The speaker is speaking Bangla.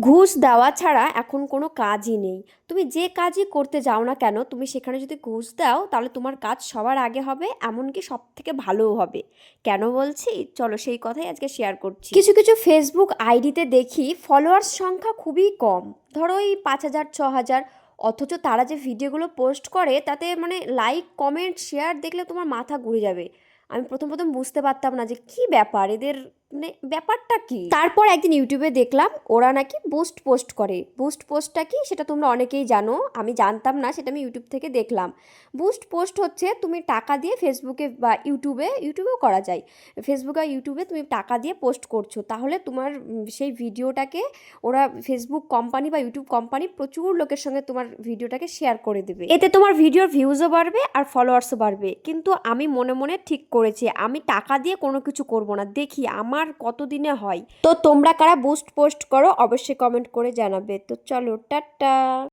ঘুষ দেওয়া ছাড়া এখন কোনো কাজই নেই। তুমি যে কাজই করতে যাও না কেন, তুমি সেখানে যদি ঘুষ দাও তাহলে তোমার কাজ সবার আগে হবে, এমনকি সবথেকে ভালোও হবে। কেন বলছি? চলো সেই কথাই আজকে শেয়ার করছি। কিছু কিছু ফেসবুক আইডিতে দেখি ফলোয়ার্স সংখ্যা খুবই কম, ধরো এই 5,000 6,000, অথচ তারা যে ভিডিওগুলো পোস্ট করে তাতে মানে লাইক কমেন্ট শেয়ার দেখলে তোমার মাথা ঘুরে যাবে। আমি প্রথম প্রথম বুঝতে পারতাম না যে কি ব্যাপার এদের, মানে ব্যাপারটা কি। তারপর একদিন ইউটিউবে দেখলাম ওরা নাকি বুস্ট পোস্ট করে। বুস্ট পোস্টটা কি সেটা তোমরা অনেকেই জানো, আমি জানতাম না, সেটা আমি ইউটিউব থেকে দেখলাম। বুস্ট পোস্ট হচ্ছে তুমি টাকা দিয়ে ফেসবুকে বা ইউটিউবেও করা যায়। ফেসবুক আর ইউটিউবে তুমি টাকা দিয়ে পোস্ট করছো, তাহলে তোমার সেই ভিডিওটাকে ওরা ফেসবুক কোম্পানি বা ইউটিউব কোম্পানি প্রচুর লোকের সঙ্গে তোমার ভিডিওটাকে শেয়ার করে দেবে। এতে তোমার ভিডিওর ভিউজও বাড়বে আর ফলোয়ার্সও বাড়বে। কিন্তু আমি মনে মনে ঠিক করেছি আমি টাকা দিয়ে কোনো কিছু করব না, দেখি আমার কতদিনে হয়। তো তোমরা কারা বুস্ট পোস্ট করো অবশ্যই কমেন্ট করে জানাবে। তো চলো টাটা।